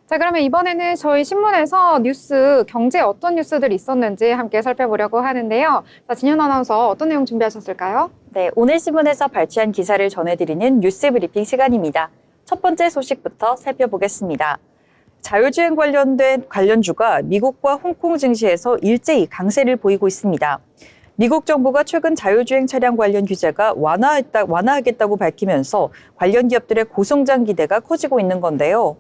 자, 그러면 이번에는 저희 신문에서 경제 어떤 뉴스들이 있었는지 함께 살펴보려고 하는데요. 자, 진현 아나운서 어떤 내용 준비하셨을까요? 네, 오늘 신문에서 발췌한 기사를 전해드리는 뉴스 브리핑 시간입니다. 첫 번째 소식부터 살펴보겠습니다. 자율주행 관련된 관련주가 미국과 홍콩 증시에서 일제히 강세를 보이고 있습니다. 미국 정부가 최근 자율주행 차량 관련 규제가 완화하겠다고 밝히면서 관련 기업들의 고성장 기대가 커지고 있는 건데요.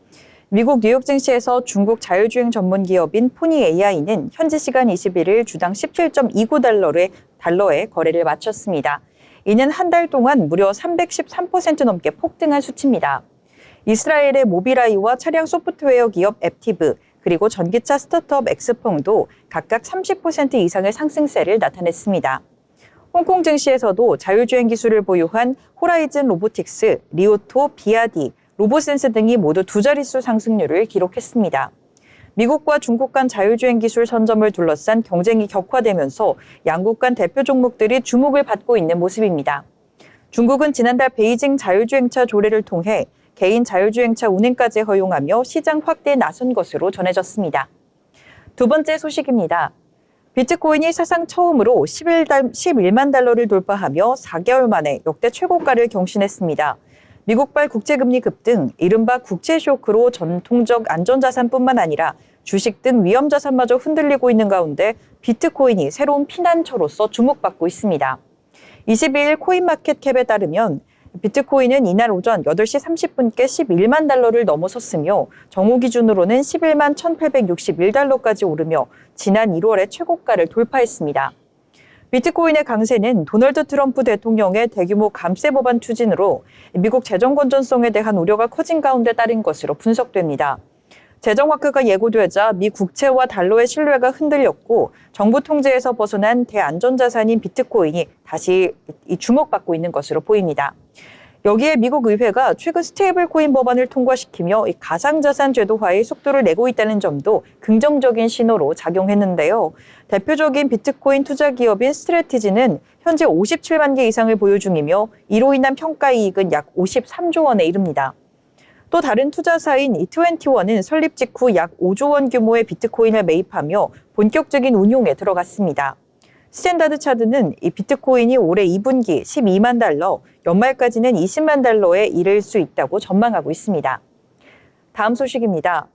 미국 뉴욕 증시에서 중국 자율주행 전문 기업인 포니 AI는 현지 시간 21일 주당 17.29달러에 거래를 마쳤습니다. 이는 한 달 동안 무려 313% 넘게 폭등한 수치입니다. 이스라엘의 모비라이와 차량 소프트웨어 기업 앱티브, 그리고 전기차 스타트업 엑스펑도 각각 30% 이상의 상승세를 나타냈습니다. 홍콩 증시에서도 자율주행 기술을 보유한 호라이즌 로보틱스, 리오토, 비아디, 로보센스 등이 모두 두 자릿수 상승률을 기록했습니다. 미국과 중국 간 자율주행 기술 선점을 둘러싼 경쟁이 격화되면서 양국 간 대표 종목들이 주목을 받고 있는 모습입니다. 중국은 지난달 베이징 자율주행차 조례를 통해 개인 자율주행차 운행까지 허용하며 시장 확대에 나선 것으로 전해졌습니다. 두 번째 소식입니다. 비트코인이 사상 처음으로 11만 달러를 돌파하며 4개월 만에 역대 최고가를 경신했습니다. 미국발 국채금리 급등, 이른바 국채 쇼크로 전통적 안전자산뿐만 아니라 주식 등 위험자산마저 흔들리고 있는 가운데 비트코인이 새로운 피난처로서 주목받고 있습니다. 22일 코인마켓캡에 따르면 비트코인은 이날 오전 8시 30분께 11만 달러를 넘어섰으며 정오 기준으로는 11만 1,861달러까지 오르며 지난 1월에 최고가를 돌파했습니다. 비트코인의 강세는 도널드 트럼프 대통령의 대규모 감세 법안 추진으로 미국 재정 건전성에 대한 우려가 커진 가운데 따른 것으로 분석됩니다. 재정 와크가 예고되자 미 국채와 달러의 신뢰가 흔들렸고 정부 통제에서 벗어난 대안전자산인 비트코인이 다시 주목받고 있는 것으로 보입니다. 여기에 미국 의회가 최근 스테이블 코인 법안을 통과시키며 가상자산 제도화에 속도를 내고 있다는 점도 긍정적인 신호로 작용했는데요. 대표적인 비트코인 투자 기업인 스트래티지는 현재 57만 개 이상을 보유 중이며 이로 인한 평가이익은 약 53조 원에 이릅니다. 또 다른 투자사인 E21은 설립 직후 약 5조 원 규모의 비트코인을 매입하며 본격적인 운용에 들어갔습니다. 스탠다드 차트는 이 비트코인이 올해 2분기 12만 달러, 연말까지는 20만 달러에 이를 수 있다고 전망하고 있습니다. 다음 소식입니다.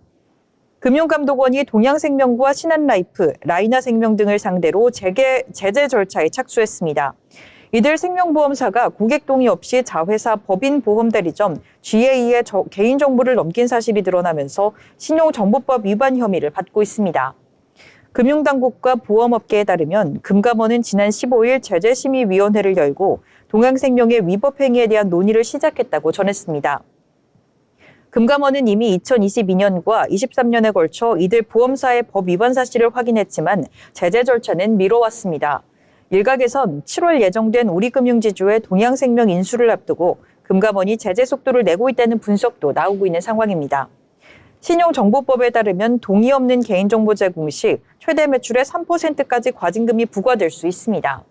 금융감독원이 동양생명과 신한라이프, 라이나생명 등을 상대로 제재 절차에 착수했습니다. 이들 생명보험사가 고객 동의 없이 자회사 법인보험대리점 GA에 개인정보를 넘긴 사실이 드러나면서 신용정보법 위반 혐의를 받고 있습니다. 금융당국과 보험업계에 따르면 금감원은 지난 15일 제재심의위원회를 열고 동양생명의 위법 행위에 대한 논의를 시작했다고 전했습니다. 금감원은 이미 2022년과 23년에 걸쳐 이들 보험사의 법 위반 사실을 확인했지만 제재 절차는 미뤄왔습니다. 일각에선 7월 예정된 우리금융지주의 동양생명 인수를 앞두고 금감원이 제재 속도를 내고 있다는 분석도 나오고 있는 상황입니다. 신용정보법에 따르면 동의 없는 개인정보 제공 시 최대 매출의 3%까지 과징금이 부과될 수 있습니다.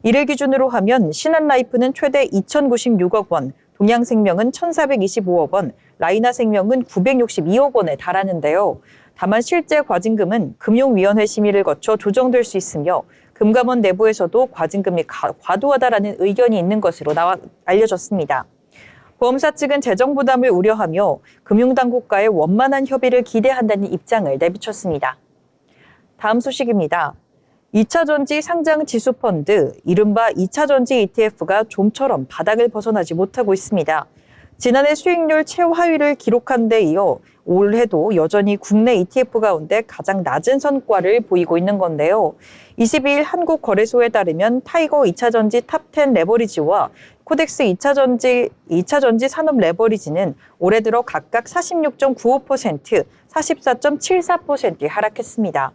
이를 기준으로 하면 신한라이프는 최대 2,096억 원, 동양생명은 1,425억 원, 라이나생명은 962억 원에 달하는데요. 다만 실제 과징금은 금융위원회 심의를 거쳐 조정될 수 있으며 금감원 내부에서도 과징금이 과도하다라는 의견이 있는 것으로 알려졌습니다. 보험사 측은 재정 부담을 우려하며 금융당국과의 원만한 협의를 기대한다는 입장을 내비쳤습니다. 다음 소식입니다. 2차전지 상장 지수펀드, 이른바 2차전지 ETF가 좀처럼 바닥을 벗어나지 못하고 있습니다. 지난해 수익률 최하위를 기록한 데 이어 올해도 여전히 국내 ETF 가운데 가장 낮은 성과를 보이고 있는 건데요. 22일 한국거래소에 따르면 타이거 2차전지 탑10 레버리지와 코덱스 2차전지 산업 레버리지는 올해 들어 각각 46.95%, 44.74% 하락했습니다.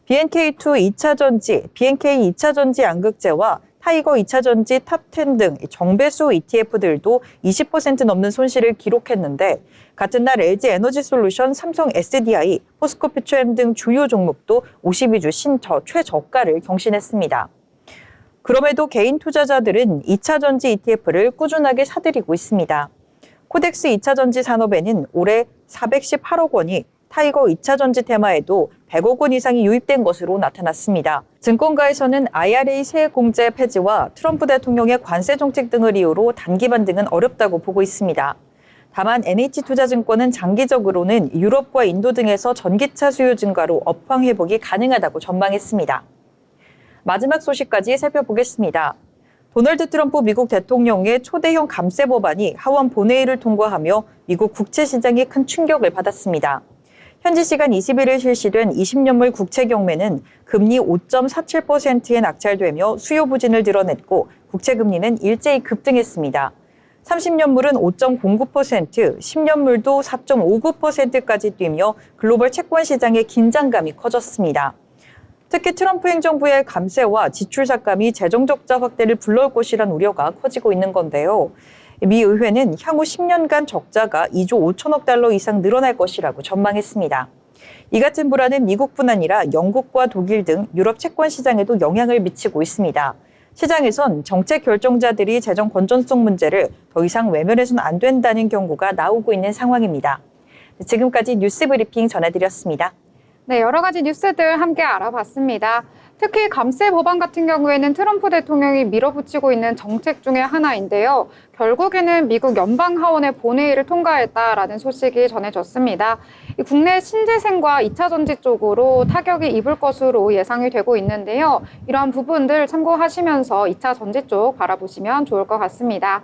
BNK 2차전지 양극재와 타이거 2차전지 탑10 등 정배수 ETF들도 20% 넘는 손실을 기록했는데 같은 날 LG 에너지솔루션, 삼성 SDI, 포스코 페트로엠 등 주요 종목도 52주 최저가를 경신했습니다. 그럼에도 개인 투자자들은 2차전지 ETF를 꾸준하게 사들이고 있습니다. 코덱스 2차전지 산업에는 올해 418억 원이 타이거 2차 전지 테마에도 100억 원 이상이 유입된 것으로 나타났습니다. 증권가에서는 IRA 세액 공제 폐지와 트럼프 대통령의 관세 정책 등을 이유로 단기 반등은 어렵다고 보고 있습니다. 다만 NH투자증권은 장기적으로는 유럽과 인도 등에서 전기차 수요 증가로 업황 회복이 가능하다고 전망했습니다. 마지막 소식까지 살펴보겠습니다. 도널드 트럼프 미국 대통령의 초대형 감세 법안이 하원 본회의를 통과하며 미국 국채 시장이 큰 충격을 받았습니다. 현지 시간 21일 실시된 20년물 국채 경매는 금리 5.47%에 낙찰되며 수요 부진을 드러냈고 국채 금리는 일제히 급등했습니다. 30년물은 5.09%, 10년물도 4.59%까지 뛰며 글로벌 채권 시장의 긴장감이 커졌습니다. 특히 트럼프 행정부의 감세와 지출 삭감이 재정 적자 확대를 불러올 것이란 우려가 커지고 있는 건데요. 미 의회는 향후 10년간 적자가 2조 5천억 달러 이상 늘어날 것이라고 전망했습니다. 이 같은 불안은 미국뿐 아니라 영국과 독일 등 유럽 채권 시장에도 영향을 미치고 있습니다. 시장에선 정책 결정자들이 재정 건전성 문제를 더 이상 외면해서는 안 된다는 경고가 나오고 있는 상황입니다. 지금까지 뉴스 브리핑 전해드렸습니다. 네, 여러 가지 뉴스들 함께 알아봤습니다. 특히 감세 법안 같은 경우에는 트럼프 대통령이 밀어붙이고 있는 정책 중에 하나인데요. 결국에는 미국 연방하원의 본회의를 통과했다라는 소식이 전해졌습니다. 국내 신재생과 2차 전지 쪽으로 타격이 입을 것으로 예상이 되고 있는데요. 이러한 부분들 참고하시면서 2차 전지 쪽 바라보시면 좋을 것 같습니다.